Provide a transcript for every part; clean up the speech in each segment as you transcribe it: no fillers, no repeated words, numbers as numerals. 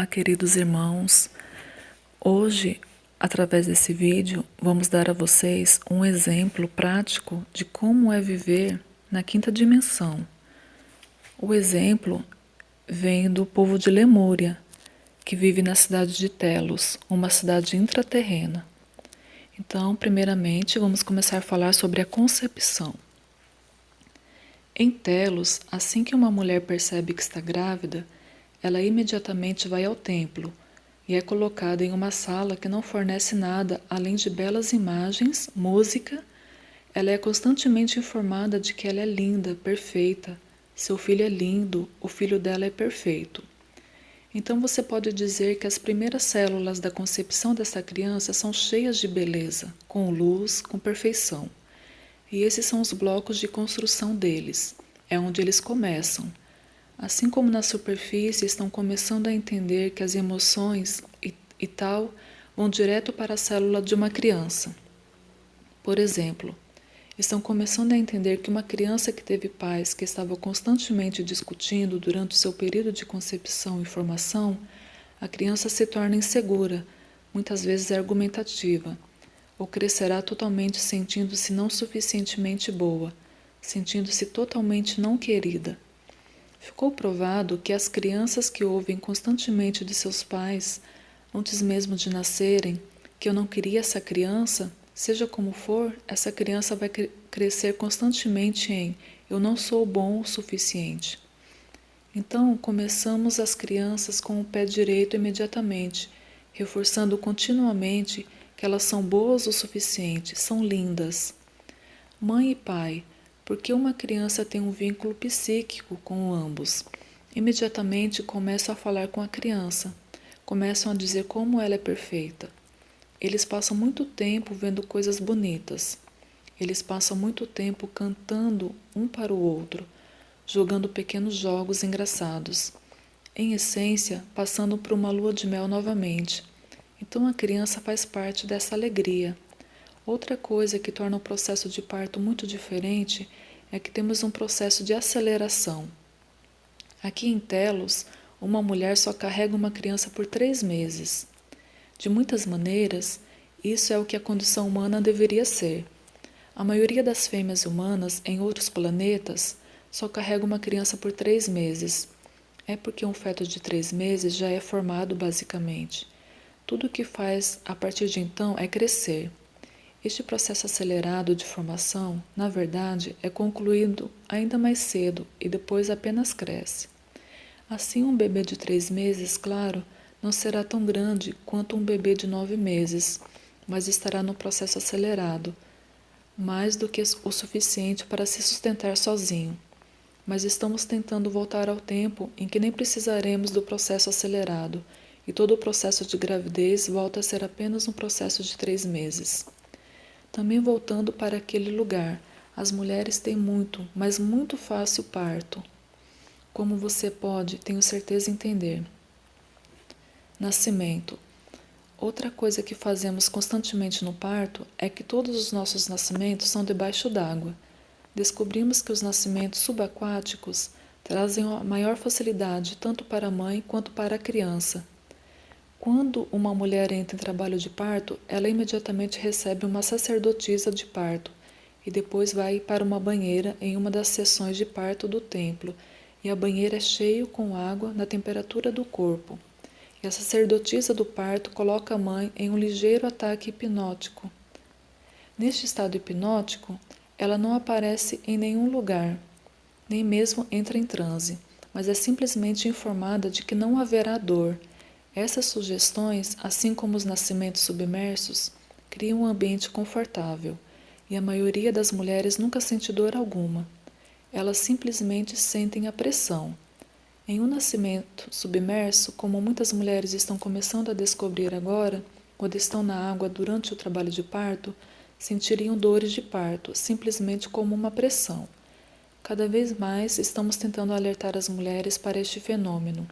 Olá, queridos irmãos. Hoje, através desse vídeo, vamos dar a vocês um exemplo prático de como é viver na quinta dimensão. O exemplo vem do povo de Lemúria, que vive na cidade de Telos, uma cidade intraterrena. Então, primeiramente, vamos começar a falar sobre a concepção. Em Telos, assim que uma mulher percebe que está grávida, ela imediatamente vai ao templo e é colocada em uma sala que não fornece nada além de belas imagens, música. Ela é constantemente informada de que ela é linda, perfeita. Seu filho é lindo, o filho dela é perfeito. Então você pode dizer que as primeiras células da concepção dessa criança são cheias de beleza, com luz, com perfeição. E esses são os blocos de construção deles. É onde eles começam. Assim como na superfície estão começando a entender que as emoções e tal vão direto para a célula de uma criança. Por exemplo, estão começando a entender que uma criança que teve pais que estavam constantemente discutindo durante o seu período de concepção e formação, a criança se torna insegura, muitas vezes argumentativa, ou crescerá totalmente sentindo-se não suficientemente boa, sentindo-se totalmente não querida. Ficou provado que as crianças que ouvem constantemente de seus pais, antes mesmo de nascerem, que eu não queria essa criança, seja como for, essa criança vai crescer constantemente em eu não sou bom o suficiente. Então, começamos as crianças com o pé direito imediatamente, reforçando continuamente que elas são boas o suficiente, são lindas. Mãe e pai, porque uma criança tem um vínculo psíquico com ambos. Imediatamente começam a falar com a criança, começam a dizer como ela é perfeita. Eles passam muito tempo vendo coisas bonitas. Eles passam muito tempo cantando um para o outro, jogando pequenos jogos engraçados. Em essência, passando por uma lua de mel novamente. Então a criança faz parte dessa alegria. Outra coisa que torna o processo de parto muito diferente é que temos um processo de aceleração. Aqui em Telos, uma mulher só carrega uma criança por 3 meses. De muitas maneiras, isso é o que a condição humana deveria ser. A maioria das fêmeas humanas em outros planetas só carrega uma criança por 3 meses. É porque um feto de 3 meses já é formado basicamente. Tudo o que faz a partir de então é crescer. Este processo acelerado de formação, na verdade, é concluído ainda mais cedo e depois apenas cresce. Assim, um bebê de 3 meses, claro, não será tão grande quanto um bebê de 9 meses, mas estará no processo acelerado, mais do que o suficiente para se sustentar sozinho. Mas estamos tentando voltar ao tempo em que nem precisaremos do processo acelerado, e todo o processo de gravidez volta a ser apenas um processo de 3 meses. Também voltando para aquele lugar, as mulheres têm muito, mas muito fácil parto. Como você pode, tenho certeza, entender. Nascimento. Outra coisa que fazemos constantemente no parto é que todos os nossos nascimentos são debaixo d'água. Descobrimos que os nascimentos subaquáticos trazem a maior facilidade tanto para a mãe quanto para a criança. Quando uma mulher entra em trabalho de parto, ela imediatamente recebe uma sacerdotisa de parto e depois vai para uma banheira em uma das sessões de parto do templo, e a banheira é cheia com água na temperatura do corpo. E a sacerdotisa do parto coloca a mãe em um ligeiro ataque hipnótico. Neste estado hipnótico, ela não aparece em nenhum lugar, nem mesmo entra em transe, mas é simplesmente informada de que não haverá dor. Essas sugestões, assim como os nascimentos submersos, criam um ambiente confortável, e a maioria das mulheres nunca sente dor alguma. Elas simplesmente sentem a pressão. Em um nascimento submerso, como muitas mulheres estão começando a descobrir agora, quando estão na água durante o trabalho de parto, sentiriam dores de parto, simplesmente como uma pressão. Cada vez mais estamos tentando alertar as mulheres para este fenômeno.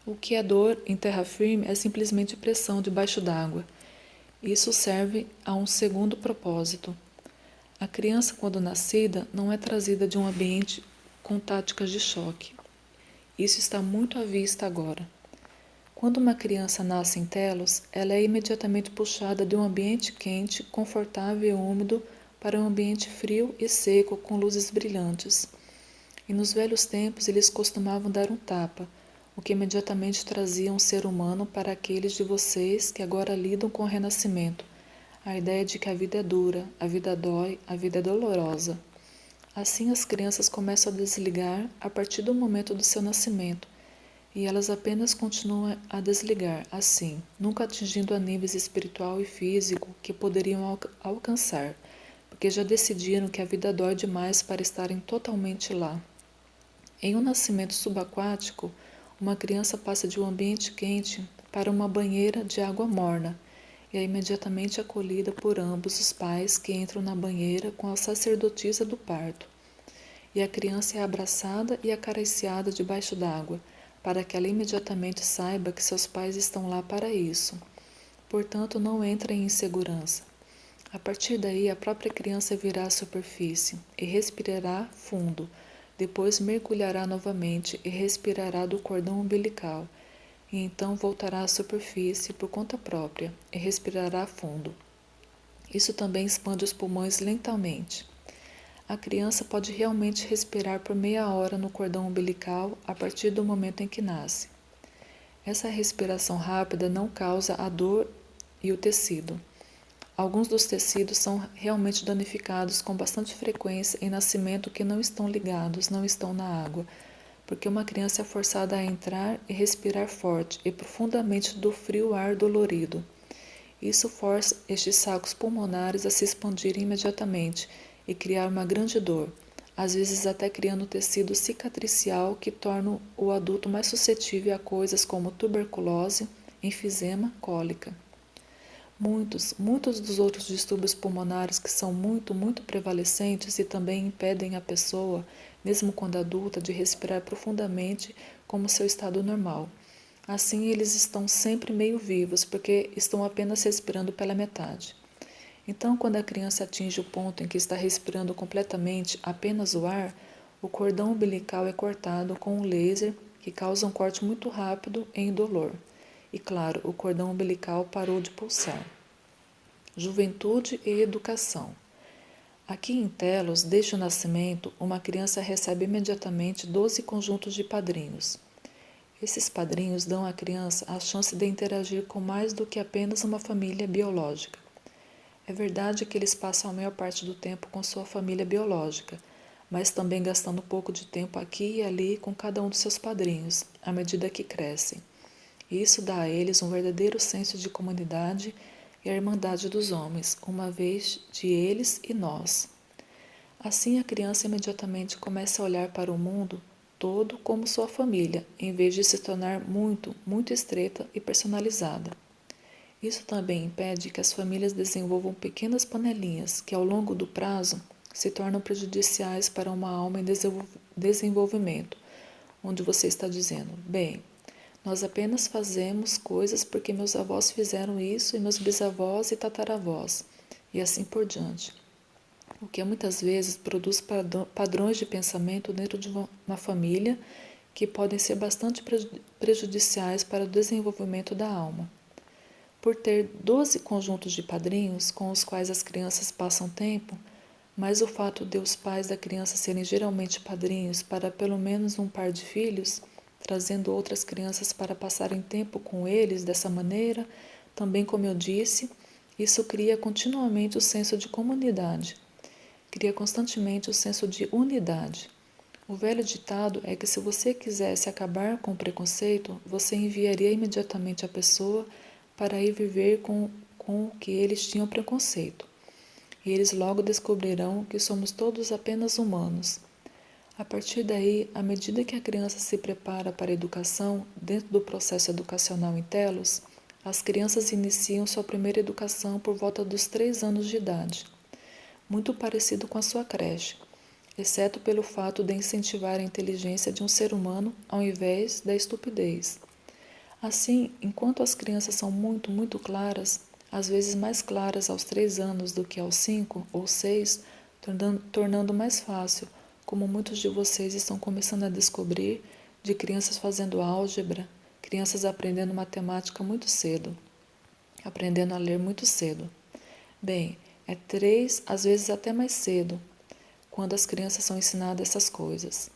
O que é dor em terra firme é simplesmente pressão debaixo d'água. Isso serve a um segundo propósito. A criança, quando nascida, não é trazida de um ambiente com táticas de choque. Isso está muito à vista agora. Quando uma criança nasce em Telos, ela é imediatamente puxada de um ambiente quente, confortável e úmido para um ambiente frio e seco com luzes brilhantes. E nos velhos tempos eles costumavam dar um tapa, o que imediatamente trazia um ser humano para aqueles de vocês que agora lidam com o renascimento, a ideia de que a vida é dura, a vida dói, a vida é dolorosa. Assim as crianças começam a desligar a partir do momento do seu nascimento, e elas apenas continuam a desligar, assim, nunca atingindo a níveis espiritual e físico que poderiam alcançar, porque já decidiram que a vida dói demais para estarem totalmente lá. Em um nascimento subaquático, uma criança passa de um ambiente quente para uma banheira de água morna e é imediatamente acolhida por ambos os pais que entram na banheira com a sacerdotisa do parto. E a criança é abraçada e acariciada debaixo d'água, para que ela imediatamente saiba que seus pais estão lá para isso. Portanto, não entra em insegurança. A partir daí, a própria criança virá à superfície e respirará fundo. Depois mergulhará novamente e respirará do cordão umbilical. E então voltará à superfície por conta própria e respirará fundo. Isso também expande os pulmões lentamente. A criança pode realmente respirar por meia hora no cordão umbilical a partir do momento em que nasce. Essa respiração rápida não causa a dor e o tecido. Alguns dos tecidos são realmente danificados com bastante frequência em nascimento que não estão ligados, não estão na água, porque uma criança é forçada a entrar e respirar forte e profundamente do frio ar dolorido. Isso força estes sacos pulmonares a se expandirem imediatamente e criar uma grande dor, às vezes até criando tecido cicatricial que torna o adulto mais suscetível a coisas como tuberculose, enfisema, cólica. Muitos dos outros distúrbios pulmonares que são muito prevalecentes e também impedem a pessoa, mesmo quando adulta, de respirar profundamente como seu estado normal. Assim, eles estão sempre meio vivos, porque estão apenas respirando pela metade. Então, quando a criança atinge o ponto em que está respirando completamente apenas o ar, o cordão umbilical é cortado com um laser que causa um corte muito rápido e indolor. E claro, o cordão umbilical parou de pulsar. Juventude e educação. Aqui em Telos, desde o nascimento, uma criança recebe imediatamente 12 conjuntos de padrinhos. Esses padrinhos dão à criança a chance de interagir com mais do que apenas uma família biológica. É verdade que eles passam a maior parte do tempo com sua família biológica, mas também gastando um pouco de tempo aqui e ali com cada um dos seus padrinhos, à medida que crescem. Isso dá a eles um verdadeiro senso de comunidade e a irmandade dos homens, uma vez de eles e nós. Assim, a criança imediatamente começa a olhar para o mundo todo como sua família, em vez de se tornar muito estreita e personalizada. Isso também impede que as famílias desenvolvam pequenas panelinhas que, ao longo do prazo, se tornam prejudiciais para uma alma em desenvolvimento, onde você está dizendo: bem, nós apenas fazemos coisas porque meus avós fizeram isso e meus bisavós e tataravós, e assim por diante. O que muitas vezes produz padrões de pensamento dentro de uma família que podem ser bastante prejudiciais para o desenvolvimento da alma. Por ter 12 conjuntos de padrinhos com os quais as crianças passam tempo, mas o fato de os pais da criança serem geralmente padrinhos para pelo menos um par de filhos, trazendo outras crianças para passarem tempo com eles dessa maneira, também como eu disse, isso cria continuamente o senso de comunidade, cria constantemente o senso de unidade. O velho ditado é que se você quisesse acabar com o preconceito, você enviaria imediatamente a pessoa para ir viver com o que eles tinham preconceito. E eles logo descobrirão que somos todos apenas humanos. A partir daí, à medida que a criança se prepara para a educação, dentro do processo educacional em Telos, as crianças iniciam sua primeira educação por volta dos 3 anos de idade, muito parecido com a sua creche, exceto pelo fato de incentivar a inteligência de um ser humano ao invés da estupidez. Assim, enquanto as crianças são muito claras, às vezes mais claras aos 3 anos do que aos 5 ou 6, tornando mais fácil, como muitos de vocês estão começando a descobrir, de crianças fazendo álgebra, crianças aprendendo matemática muito cedo, aprendendo a ler muito cedo. Bem, é 3, às vezes até mais cedo, quando as crianças são ensinadas essas coisas.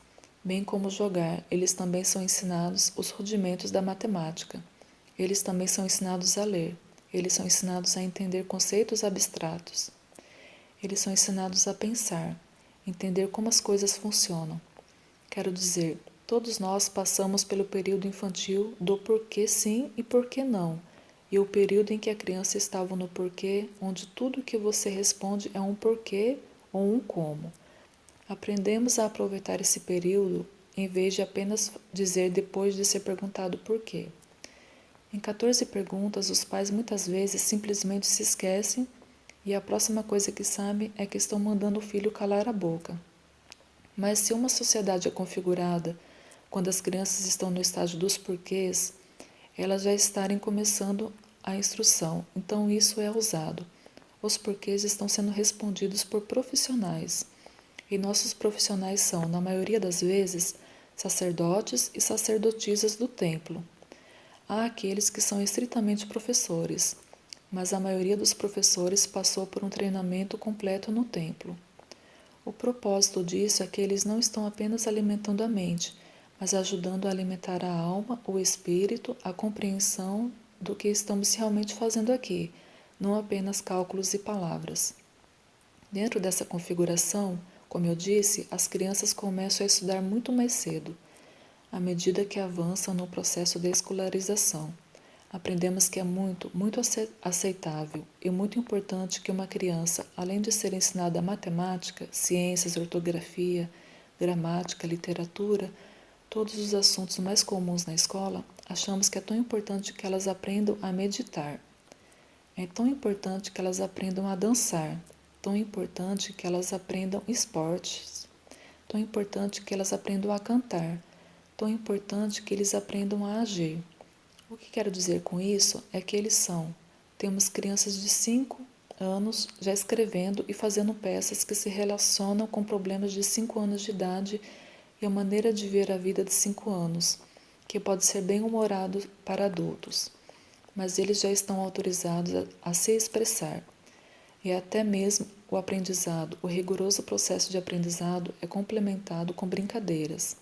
Bem como jogar, eles também são ensinados os rudimentos da matemática. Eles também são ensinados a ler. Eles são ensinados a entender conceitos abstratos. Eles são ensinados a pensar, entender como as coisas funcionam. Quero dizer, todos nós passamos pelo período infantil do porquê sim e porquê não, e o período em que a criança estava no porquê, onde tudo o que você responde é um porquê ou um como. Aprendemos a aproveitar esse período em vez de apenas dizer depois de ser perguntado por quê. Em 14 perguntas, os pais muitas vezes simplesmente se esquecem e a próxima coisa que sabem é que estão mandando o filho calar a boca. Mas se uma sociedade é configurada quando as crianças estão no estágio dos porquês, elas já estarem começando a instrução, então isso é usado. Os porquês estão sendo respondidos por profissionais. E nossos profissionais são, na maioria das vezes, sacerdotes e sacerdotisas do templo. Há aqueles que são estritamente professores, mas a maioria dos professores passou por um treinamento completo no templo. O propósito disso é que eles não estão apenas alimentando a mente, mas ajudando a alimentar a alma, o espírito, a compreensão do que estamos realmente fazendo aqui, não apenas cálculos e palavras. Dentro dessa configuração, como eu disse, as crianças começam a estudar muito mais cedo, à medida que avançam no processo de escolarização. Aprendemos que é muito aceitável e muito importante que uma criança, além de ser ensinada matemática, ciências, ortografia, gramática, literatura, todos os assuntos mais comuns na escola, achamos que é tão importante que elas aprendam a meditar. É tão importante que elas aprendam a dançar, tão importante que elas aprendam esportes, tão importante que elas aprendam a cantar, tão importante que eles aprendam a agir. O que quero dizer com isso é que eles são. Temos crianças de 5 anos já escrevendo e fazendo peças que se relacionam com problemas de 5 anos de idade e a maneira de ver a vida de 5 anos, que pode ser bem humorado para adultos, mas eles já estão autorizados a se expressar. E até mesmo o aprendizado, o rigoroso processo de aprendizado é complementado com brincadeiras.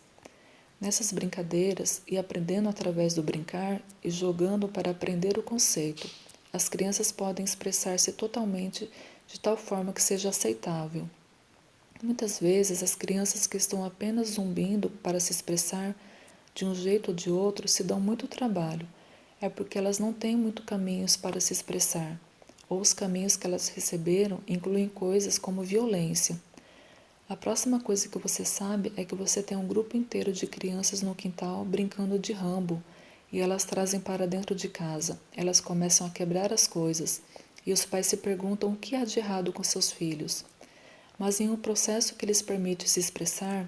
Nessas brincadeiras, e aprendendo através do brincar e jogando para aprender o conceito, as crianças podem expressar-se totalmente de tal forma que seja aceitável. Muitas vezes, as crianças que estão apenas zumbindo para se expressar de um jeito ou de outro se dão muito trabalho. É porque elas não têm muito caminhos para se expressar, ou os caminhos que elas receberam incluem coisas como violência. A próxima coisa que você sabe é que você tem um grupo inteiro de crianças no quintal brincando de Rambo e elas trazem para dentro de casa. Elas começam a quebrar as coisas e os pais se perguntam o que há de errado com seus filhos. Mas em um processo que lhes permite se expressar,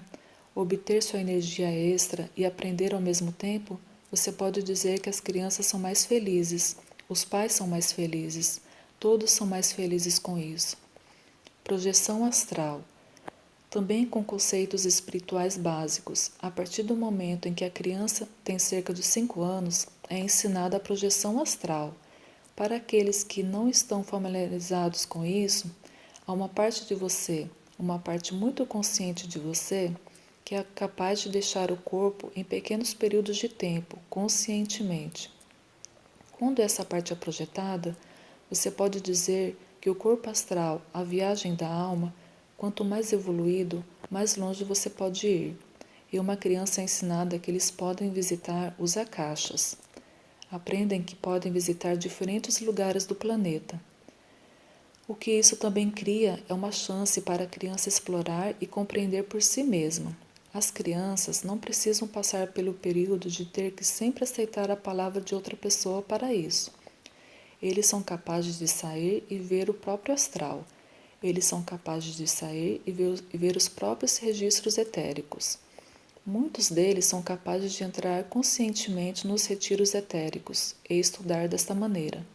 obter sua energia extra e aprender ao mesmo tempo, você pode dizer que as crianças são mais felizes, os pais são mais felizes, todos são mais felizes com isso. Projeção astral. Também com conceitos espirituais básicos. A partir do momento em que a criança tem cerca de 5 anos, é ensinada a projeção astral. Para aqueles que não estão familiarizados com isso, há uma parte de você, uma parte muito consciente de você, que é capaz de deixar o corpo em pequenos períodos de tempo, conscientemente. Quando essa parte é projetada, você pode dizer que o corpo astral, a viagem da alma, quanto mais evoluído, mais longe você pode ir. E uma criança é ensinada que eles podem visitar os akashas. Aprendem que podem visitar diferentes lugares do planeta. O que isso também cria é uma chance para a criança explorar e compreender por si mesma. As crianças não precisam passar pelo período de ter que sempre aceitar a palavra de outra pessoa para isso. Eles são capazes de sair e ver o próprio astral. Eles são capazes de sair e ver os próprios registros etéricos. Muitos deles são capazes de entrar conscientemente nos retiros etéricos e estudar desta maneira.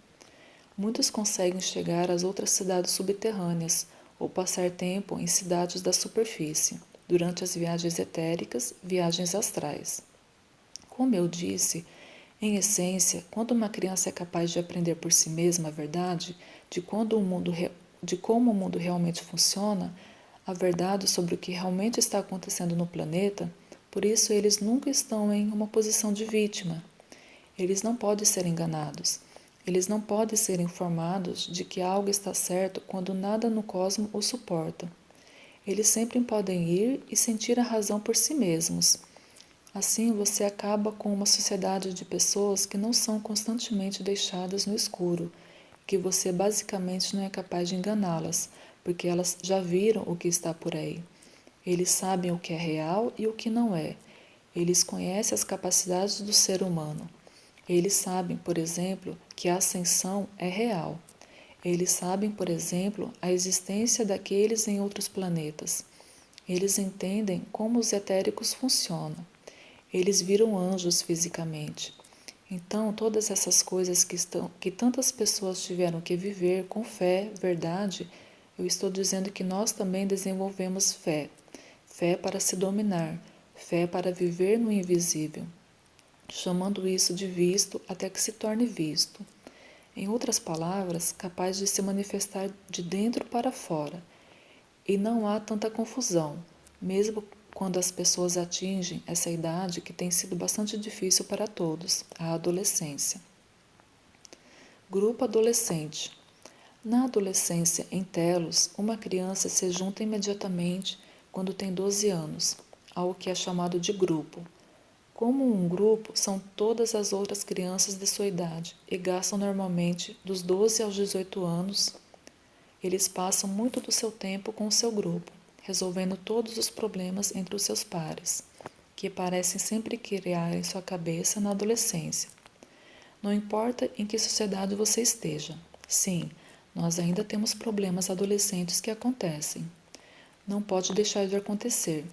Muitos conseguem chegar às outras cidades subterrâneas ou passar tempo em cidades da superfície, durante as viagens etéricas, viagens astrais. Como eu disse, Em essência, quando uma criança é capaz de aprender por si mesma a verdade de como o mundo realmente funciona, a verdade sobre o que realmente está acontecendo no planeta, por isso eles nunca estão em uma posição de vítima. Eles não podem ser enganados. Eles não podem ser informados de que algo está certo quando nada no cosmos o suporta. Eles sempre podem ir e sentir a razão por si mesmos. Assim, você acaba com uma sociedade de pessoas que não são constantemente deixadas no escuro, que você basicamente não é capaz de enganá-las, porque elas já viram o que está por aí. Eles sabem o que é real e o que não é. Eles conhecem as capacidades do ser humano. Eles sabem, por exemplo, que a ascensão é real. Eles sabem, por exemplo, a existência daqueles em outros planetas. Eles entendem como os etéricos funcionam. Eles viram anjos fisicamente. Então, todas essas coisas que tantas pessoas tiveram que viver com fé, verdade, eu estou dizendo que nós também desenvolvemos fé. Fé para se dominar, fé para viver no invisível, chamando isso de visto até que se torne visto. Em outras palavras, capaz de se manifestar de dentro para fora. E não há tanta confusão, mesmo quando as pessoas atingem essa idade que tem sido bastante difícil para todos, a adolescência. Grupo adolescente. Na adolescência, em Telos, uma criança se junta imediatamente quando tem 12 anos, ao que é chamado de grupo. Como um grupo, são todas as outras crianças de sua idade e gastam normalmente dos 12 aos 18 anos. Eles passam muito do seu tempo com o seu grupo, resolvendo todos os problemas entre os seus pares, que parecem sempre criar em sua cabeça na adolescência. Não importa em que sociedade você esteja. Sim, nós ainda temos problemas adolescentes que acontecem. Não pode deixar de acontecer.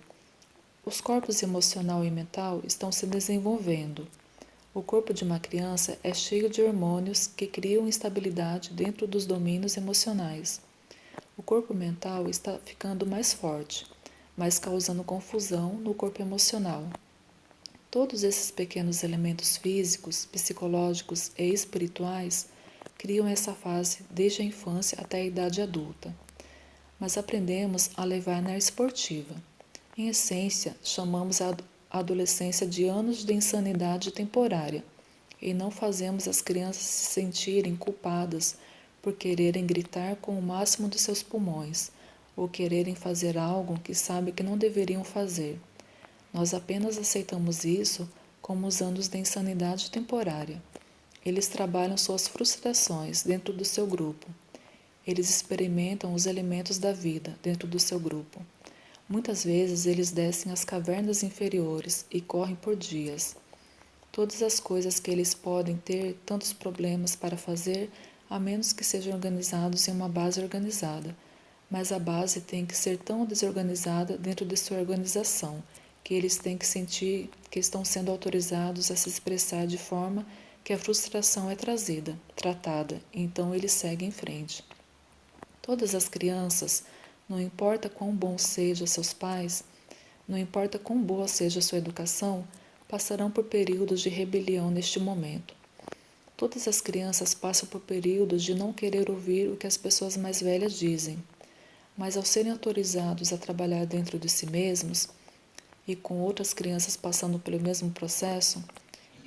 Os corpos emocional e mental estão se desenvolvendo. O corpo de uma criança é cheio de hormônios que criam instabilidade dentro dos domínios emocionais. O corpo mental está ficando mais forte, mas causando confusão no corpo emocional. Todos esses pequenos elementos físicos, psicológicos e espirituais criam essa fase desde a infância até a idade adulta. Mas aprendemos a levar na esportiva. Em essência, chamamos a adolescência de anos de insanidade temporária e não fazemos as crianças se sentirem culpadas por quererem gritar com o máximo de seus pulmões ou quererem fazer algo que sabem que não deveriam fazer. Nós apenas aceitamos isso como os anos de insanidade temporária. Eles trabalham suas frustrações dentro do seu grupo. Eles experimentam os elementos da vida dentro do seu grupo. Muitas vezes eles descem às cavernas inferiores e correm por dias. Todas as coisas que eles podem ter tantos problemas para fazer, a menos que sejam organizados em uma base organizada. Mas a base tem que ser tão desorganizada dentro de sua organização, que eles têm que sentir que estão sendo autorizados a se expressar de forma que a frustração é tratada, então eles seguem em frente. Todas as crianças, não importa quão bom sejam seus pais, não importa quão boa seja sua educação, passarão por períodos de rebelião neste momento. Todas as crianças passam por períodos de não querer ouvir o que as pessoas mais velhas dizem, mas ao serem autorizados a trabalhar dentro de si mesmos, e com outras crianças passando pelo mesmo processo,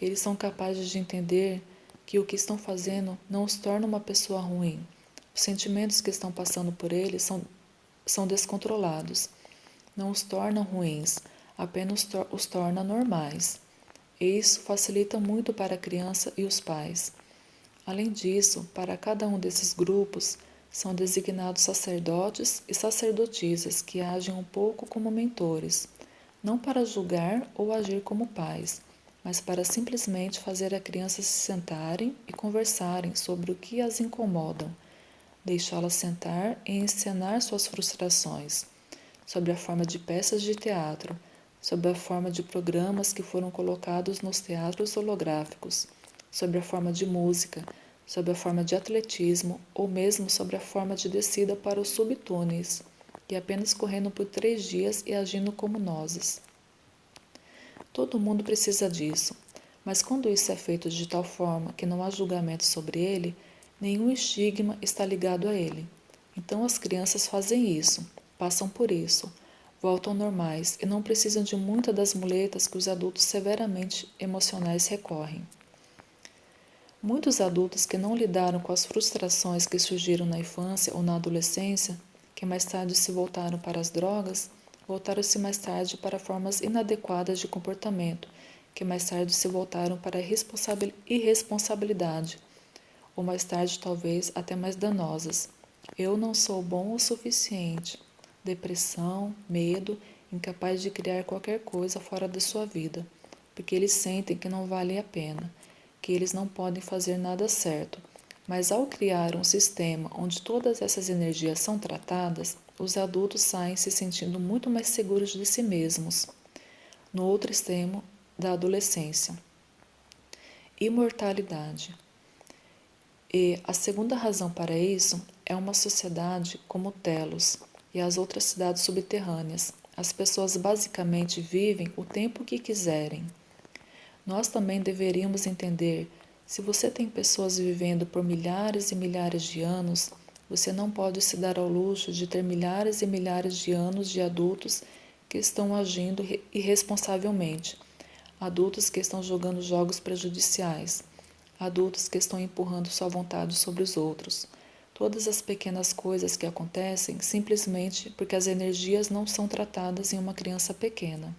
eles são capazes de entender que o que estão fazendo não os torna uma pessoa ruim. Os sentimentos que estão passando por eles são descontrolados. Não os tornam ruins, apenas os torna normais. E isso facilita muito para a criança e os pais. Além disso, para cada um desses grupos, são designados sacerdotes e sacerdotisas que agem um pouco como mentores, não para julgar ou agir como pais, mas para simplesmente fazer a criança se sentarem e conversarem sobre o que as incomodam, deixá-la sentar e encenar suas frustrações, sobre a forma de peças de teatro, sobre a forma de programas que foram colocados nos teatros holográficos, sobre a forma de música, sobre a forma de atletismo ou mesmo sobre a forma de descida para os subtúneis, e apenas correndo por 3 dias e agindo como nozes. Todo mundo precisa disso. Mas quando isso é feito de tal forma que não há julgamento sobre ele, nenhum estigma está ligado a ele. Então as crianças fazem isso, passam por isso, voltam normais e não precisam de muitas das muletas que os adultos severamente emocionais recorrem. Muitos adultos que não lidaram com as frustrações que surgiram na infância ou na adolescência, que mais tarde se voltaram para as drogas, voltaram-se mais tarde para formas inadequadas de comportamento, que mais tarde se voltaram para a irresponsabilidade, ou mais tarde talvez até mais danosas. Eu não sou bom o suficiente. Depressão, medo, incapaz de criar qualquer coisa fora da sua vida, porque eles sentem que não vale a pena, que eles não podem fazer nada certo. Mas ao criar um sistema onde todas essas energias são tratadas, os adultos saem se sentindo muito mais seguros de si mesmos. No outro extremo da adolescência, imortalidade. E a segunda razão para isso é uma sociedade como Telos e as outras cidades subterrâneas. As pessoas basicamente vivem o tempo que quiserem. Nós também deveríamos entender: se você tem pessoas vivendo por milhares e milhares de anos, você não pode se dar ao luxo de ter milhares e milhares de anos de adultos que estão agindo irresponsavelmente, adultos que estão jogando jogos prejudiciais, adultos que estão empurrando sua vontade sobre os outros. Todas as pequenas coisas que acontecem simplesmente porque as energias não são tratadas em uma criança pequena.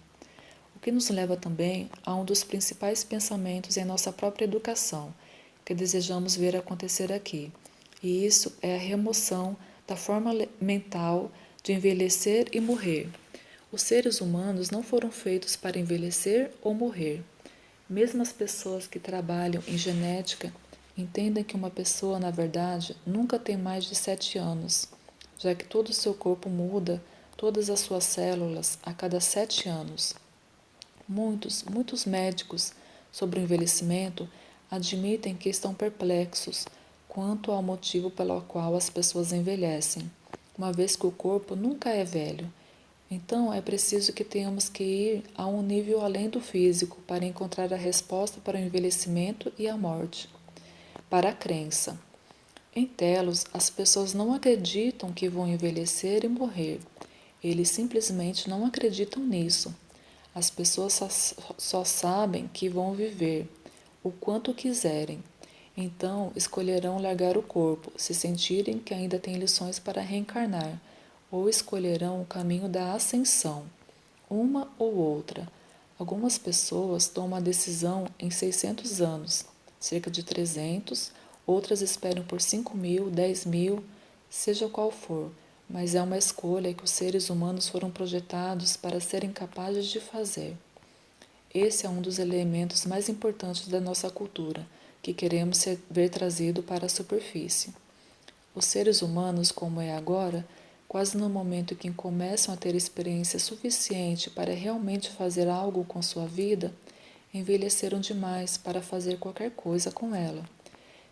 O que nos leva também a um dos principais pensamentos em nossa própria educação, que desejamos ver acontecer aqui, e isso é a remoção da forma mental de envelhecer e morrer. Os seres humanos não foram feitos para envelhecer ou morrer. Mesmo as pessoas que trabalham em genética entendem que uma pessoa, na verdade, nunca tem mais de 7 anos, já que todo o seu corpo muda, todas as suas células, a cada 7 anos. Muitos médicos sobre o envelhecimento admitem que estão perplexos quanto ao motivo pelo qual as pessoas envelhecem, uma vez que o corpo nunca é velho. Então é preciso que tenhamos que ir a um nível além do físico para encontrar a resposta para o envelhecimento e a morte. Para a crença. Em Telos, as pessoas não acreditam que vão envelhecer e morrer. Eles simplesmente não acreditam nisso. As pessoas só sabem que vão viver o quanto quiserem. Então, escolherão largar o corpo, se sentirem que ainda têm lições para reencarnar, ou escolherão o caminho da ascensão, uma ou outra. Algumas pessoas tomam a decisão em 600 anos, cerca de 300, outras esperam por 5.000, 10.000, seja qual for, mas é uma escolha que os seres humanos foram projetados para serem capazes de fazer. Esse é um dos elementos mais importantes da nossa cultura, que queremos ver trazido para a superfície. Os seres humanos, como é agora, quase no momento em que começam a ter experiência suficiente para realmente fazer algo com sua vida, envelheceram demais para fazer qualquer coisa com ela.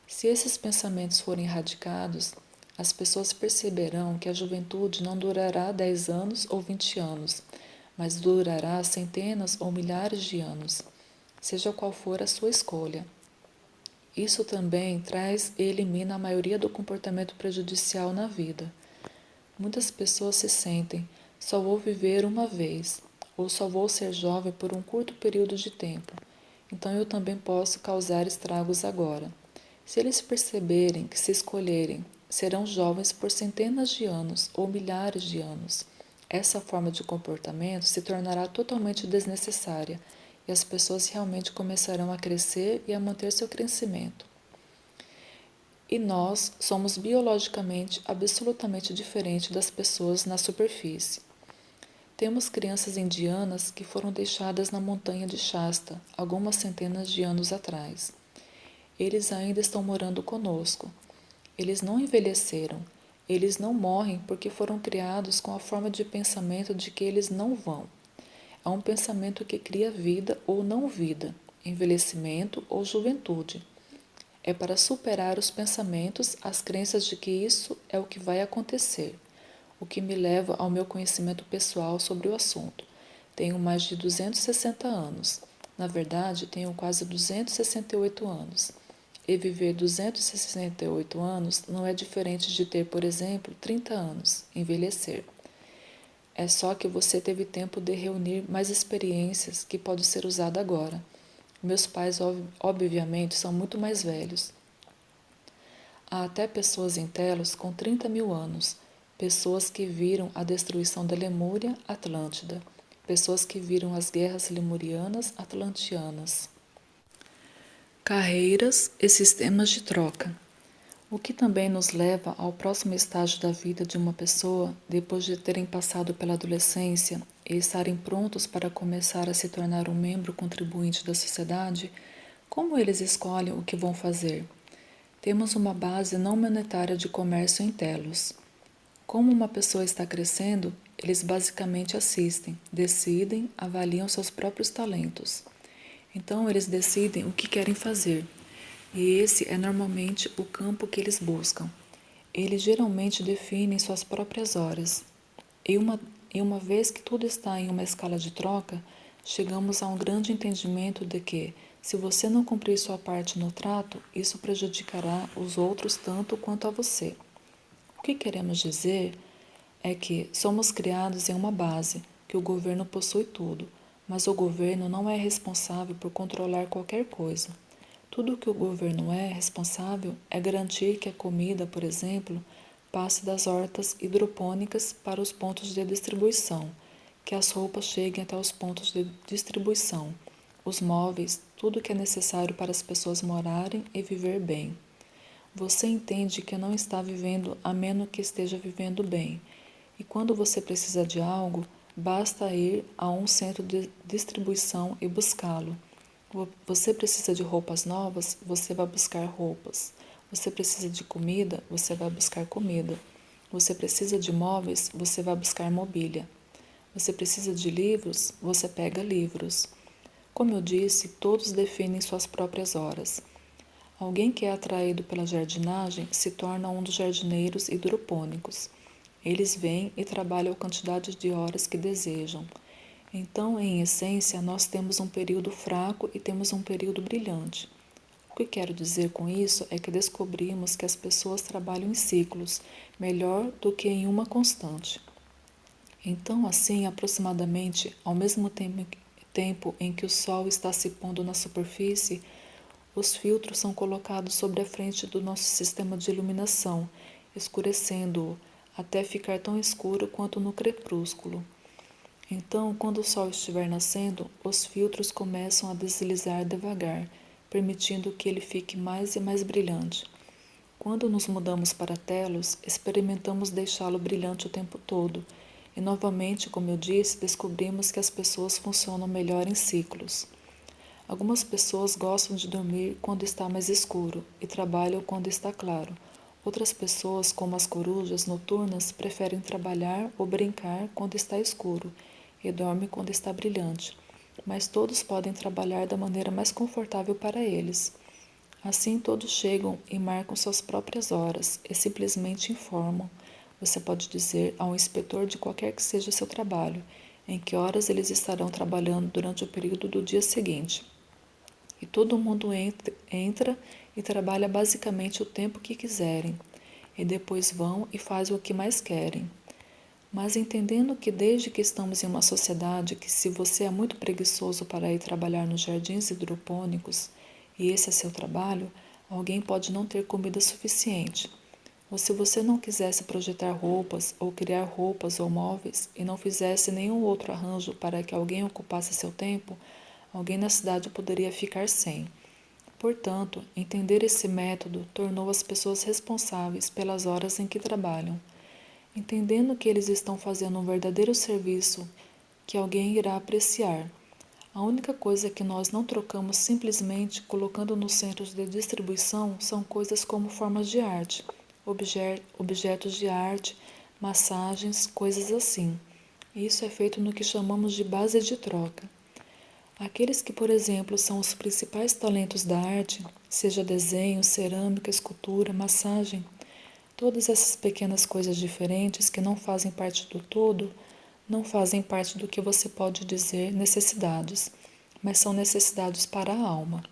Se esses pensamentos forem erradicados, as pessoas perceberão que a juventude não durará 10 anos ou 20 anos, mas durará centenas ou milhares de anos, seja qual for a sua escolha. Isso também traz e elimina a maioria do comportamento prejudicial na vida. Muitas pessoas se sentem: só vou viver uma vez, ou só vou ser jovem por um curto período de tempo, então eu também posso causar estragos agora. Se eles perceberem que, se escolherem, serão jovens por centenas de anos ou milhares de anos, essa forma de comportamento se tornará totalmente desnecessária e as pessoas realmente começarão a crescer e a manter seu crescimento. E nós somos biologicamente absolutamente diferentes das pessoas na superfície. Temos crianças indianas que foram deixadas na montanha de Shasta algumas centenas de anos atrás. Eles ainda estão morando conosco. Eles não envelheceram. Eles não morrem porque foram criados com a forma de pensamento de que eles não vão. É um pensamento que cria vida ou não vida, envelhecimento ou juventude. É para superar os pensamentos, as crenças de que isso é o que vai acontecer, o que me leva ao meu conhecimento pessoal sobre o assunto. Tenho mais de 260 anos. Na verdade, tenho quase 268 anos. E viver 268 anos não é diferente de ter, por exemplo, 30 anos, envelhecer. É só que você teve tempo de reunir mais experiências que pode ser usada agora. Meus pais, obviamente, são muito mais velhos. Há até pessoas em Telos com 30 mil anos, pessoas que viram a destruição da Lemúria Atlântida, pessoas que viram as guerras lemurianas atlantianas, carreiras e sistemas de troca. O que também nos leva ao próximo estágio da vida de uma pessoa depois de terem passado pela adolescência e estarem prontos para começar a se tornar um membro contribuinte da sociedade, como eles escolhem o que vão fazer? Temos uma base não monetária de comércio em Telos. Como uma pessoa está crescendo, eles basicamente assistem, decidem, avaliam seus próprios talentos. Então, eles decidem o que querem fazer. E esse é normalmente o campo que eles buscam. Eles geralmente definem suas próprias horas. E uma vez que tudo está em uma escala de troca, chegamos a um grande entendimento de que, se você não cumprir sua parte no trato, isso prejudicará os outros tanto quanto a você. O que queremos dizer é que somos criados em uma base, que o governo possui tudo, mas o governo não é responsável por controlar qualquer coisa. Tudo o que o governo é responsável é garantir que a comida, por exemplo, passe das hortas hidropônicas para os pontos de distribuição, que as roupas cheguem até os pontos de distribuição, os móveis, tudo o que é necessário para as pessoas morarem e viver bem. Você entende que não está vivendo a menos que esteja vivendo bem, e quando você precisa de algo, basta ir a um centro de distribuição e buscá-lo. Você precisa de roupas novas, você vai buscar roupas. Você precisa de comida, você vai buscar comida. Você precisa de móveis, você vai buscar mobília. Você precisa de livros, você pega livros. Como eu disse, todos definem suas próprias horas. Alguém que é atraído pela jardinagem se torna um dos jardineiros hidropônicos. Eles vêm e trabalham a quantidade de horas que desejam. Então, em essência, nós temos um período fraco e temos um período brilhante. O que quero dizer com isso é que descobrimos que as pessoas trabalham em ciclos, melhor do que em uma constante. Então, assim, aproximadamente ao mesmo tempo em que o Sol está se pondo na superfície, os filtros são colocados sobre a frente do nosso sistema de iluminação, escurecendo-o até ficar tão escuro quanto no crepúsculo. Então, quando o sol estiver nascendo, os filtros começam a deslizar devagar, permitindo que ele fique mais e mais brilhante. Quando nos mudamos para Telos, experimentamos deixá-lo brilhante o tempo todo, e novamente, como eu disse, descobrimos que as pessoas funcionam melhor em ciclos. Algumas pessoas gostam de dormir quando está mais escuro e trabalham quando está claro. Outras pessoas, como as corujas noturnas, preferem trabalhar ou brincar quando está escuro e dormem quando está brilhante. Mas todos podem trabalhar da maneira mais confortável para eles. Assim, todos chegam e marcam suas próprias horas e simplesmente informam. Você pode dizer ao inspetor de qualquer que seja seu trabalho, em que horas eles estarão trabalhando durante o período do dia seguinte. E todo mundo entra e trabalha basicamente o tempo que quiserem, e depois vão e fazem o que mais querem. Mas entendendo que desde que estamos em uma sociedade que se você é muito preguiçoso para ir trabalhar nos jardins hidropônicos, e esse é seu trabalho, alguém pode não ter comida suficiente. Ou se você não quisesse projetar roupas, ou criar roupas ou móveis, e não fizesse nenhum outro arranjo para que alguém ocupasse seu tempo, alguém na cidade poderia ficar sem. Portanto, entender esse método tornou as pessoas responsáveis pelas horas em que trabalham. Entendendo que eles estão fazendo um verdadeiro serviço que alguém irá apreciar. A única coisa que nós não trocamos simplesmente colocando nos centros de distribuição são coisas como formas de arte, objetos de arte, massagens, coisas assim. Isso é feito no que chamamos de base de troca. Aqueles que, por exemplo, são os principais talentos da arte, seja desenho, cerâmica, escultura, massagem, todas essas pequenas coisas diferentes que não fazem parte do todo, não fazem parte do que você pode dizer necessidades, mas são necessidades para a alma.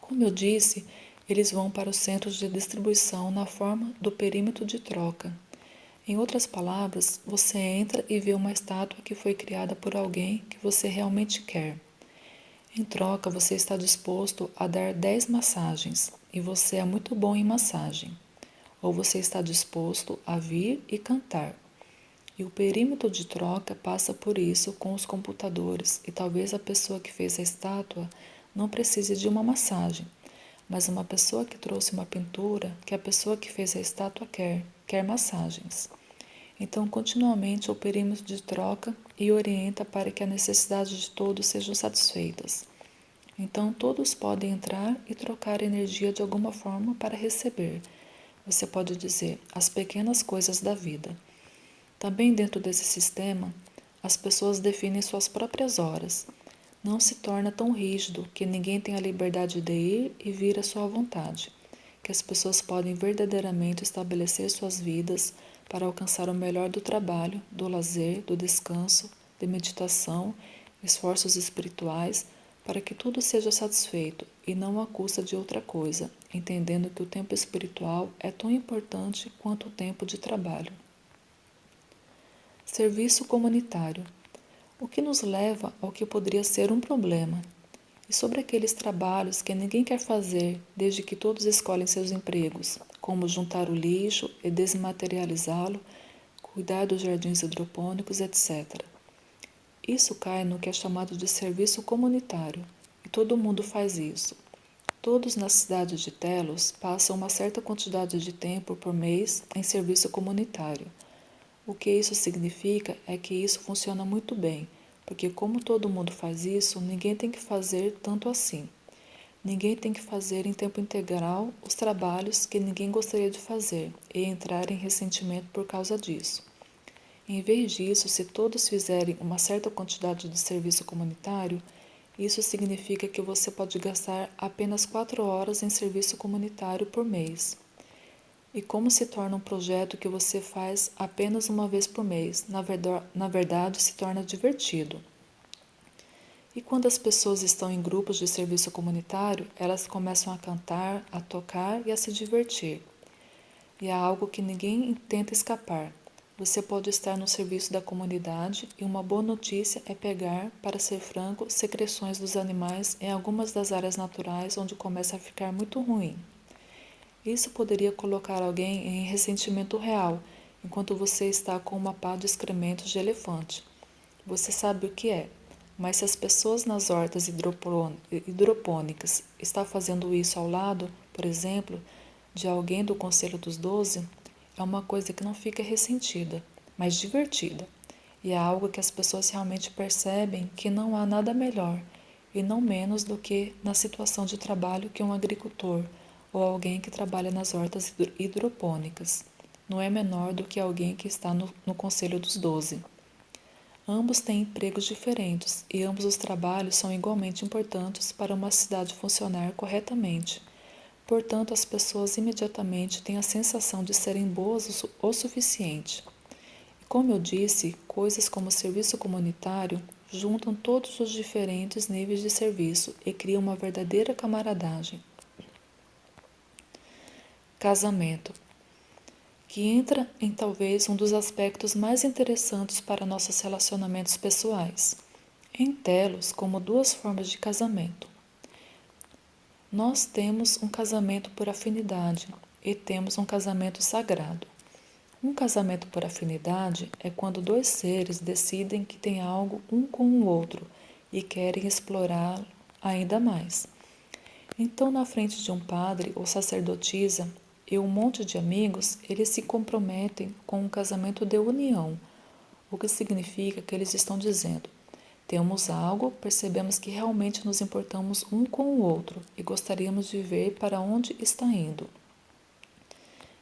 Como eu disse, eles vão para os centros de distribuição na forma do perímetro de troca. Em outras palavras, você entra e vê uma estátua que foi criada por alguém que você realmente quer. Em troca, você está disposto a dar 10 massagens e você é muito bom em massagem. Ou você está disposto a vir e cantar. E o perímetro de troca passa por isso com os computadores e talvez a pessoa que fez a estátua não precise de uma massagem, mas uma pessoa que trouxe uma pintura que a pessoa que fez a estátua quer massagens. Então, continuamente o perímetro de troca e orienta para que a necessidade de todos sejam satisfeitas. Então, todos podem entrar e trocar energia de alguma forma para receber. Você pode dizer as pequenas coisas da vida. Também dentro desse sistema, as pessoas definem suas próprias horas. Não se torna tão rígido que ninguém tem a liberdade de ir e vir à sua vontade, que as pessoas podem verdadeiramente estabelecer suas vidas para alcançar o melhor do trabalho, do lazer, do descanso, de meditação, esforços espirituais, para que tudo seja satisfeito e não à custa de outra coisa, entendendo que o tempo espiritual é tão importante quanto o tempo de trabalho. Serviço comunitário. O que nos leva ao que poderia ser um problema. E sobre aqueles trabalhos que ninguém quer fazer desde que todos escolhem seus empregos, como juntar o lixo e desmaterializá-lo, cuidar dos jardins hidropônicos, etc. Isso cai no que é chamado de serviço comunitário, e todo mundo faz isso. Todos na cidade de Telos passam uma certa quantidade de tempo por mês em serviço comunitário. O que isso significa é que isso funciona muito bem, porque como todo mundo faz isso, ninguém tem que fazer tanto assim. Ninguém tem que fazer em tempo integral os trabalhos que ninguém gostaria de fazer e entrar em ressentimento por causa disso. Em vez disso, se todos fizerem uma certa quantidade de serviço comunitário, isso significa que você pode gastar apenas 4 horas em serviço comunitário por mês. E como se torna um projeto que você faz apenas uma vez por mês? Na verdade, se torna divertido. E quando as pessoas estão em grupos de serviço comunitário, elas começam a cantar, a tocar e a se divertir. E é algo que ninguém tenta escapar. Você pode estar no serviço da comunidade e uma boa notícia é pegar, para ser franco, secreções dos animais em algumas das áreas naturais onde começa a ficar muito ruim. Isso poderia colocar alguém em ressentimento real, enquanto você está com uma pá de excrementos de elefante. Você sabe o que é, mas se as pessoas nas hortas hidropônicas estão fazendo isso ao lado, por exemplo, de alguém do Conselho dos 12, é uma coisa que não fica ressentida, mas divertida. E é algo que as pessoas realmente percebem que não há nada melhor e não menos do que na situação de trabalho que um agricultor ou alguém que trabalha nas hortas hidropônicas. Não é menor do que alguém que está no Conselho dos 12. Ambos têm empregos diferentes e ambos os trabalhos são igualmente importantes para uma cidade funcionar corretamente. Portanto, as pessoas imediatamente têm a sensação de serem boas o suficiente. E como eu disse, coisas como o serviço comunitário juntam todos os diferentes níveis de serviço e criam uma verdadeira camaradagem. Casamento, que entra em talvez um dos aspectos mais interessantes para nossos relacionamentos pessoais. Em Telos, como duas formas de casamento. Nós temos um casamento por afinidade e temos um casamento sagrado. Um casamento por afinidade é quando dois seres decidem que têm algo um com o outro e querem explorá-lo ainda mais. Então, na frente de um padre ou sacerdotisa e um monte de amigos, eles se comprometem com um casamento de união, o que significa que eles estão dizendo: temos algo, percebemos que realmente nos importamos um com o outro e gostaríamos de ver para onde está indo.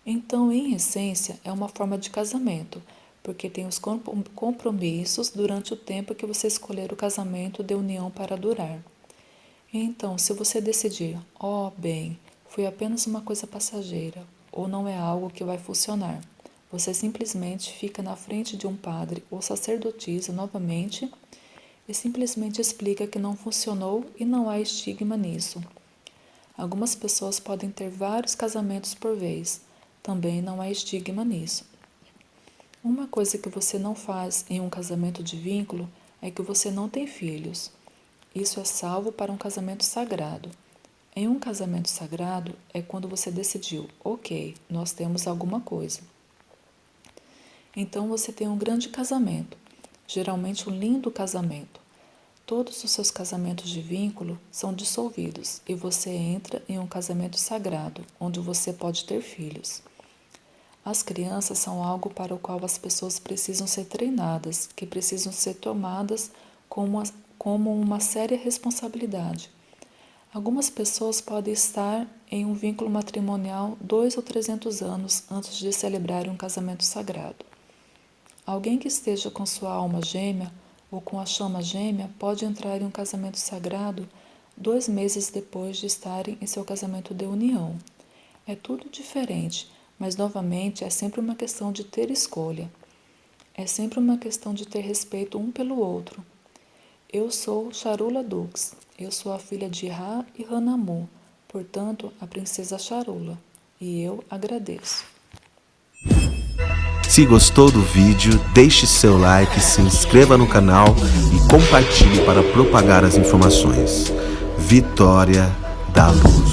Então, em essência, é uma forma de casamento, porque tem os compromissos durante o tempo que você escolher o casamento de união para durar. Então, se você decidir, bem, foi apenas uma coisa passageira, ou não é algo que vai funcionar, você simplesmente fica na frente de um padre ou sacerdotisa novamente e simplesmente explica que não funcionou e não há estigma nisso. Algumas pessoas podem ter vários casamentos por vez, também não há estigma nisso. Uma coisa que você não faz em um casamento de vínculo é que você não tem filhos. Isso é salvo para um casamento sagrado. Em um casamento sagrado é quando você decidiu, ok, nós temos alguma coisa. Então você tem um grande casamento, geralmente um lindo casamento. Todos os seus casamentos de vínculo são dissolvidos e você entra em um casamento sagrado, onde você pode ter filhos. As crianças são algo para o qual as pessoas precisam ser treinadas, que precisam ser tomadas como uma séria responsabilidade. Algumas pessoas podem estar em um vínculo matrimonial 200 ou 300 anos antes de celebrarem um casamento sagrado. Alguém que esteja com sua alma gêmea ou com a chama gêmea pode entrar em um casamento sagrado 2 meses depois de estarem em seu casamento de união. É tudo diferente, mas novamente é sempre uma questão de ter escolha. É sempre uma questão de ter respeito um pelo outro. Eu sou Charula Dux. Eu sou a filha de Ra e Hanamu, portanto, a princesa Charula. E eu agradeço. Se gostou do vídeo, deixe seu like, se inscreva no canal e compartilhe para propagar as informações. Vitória da Luz.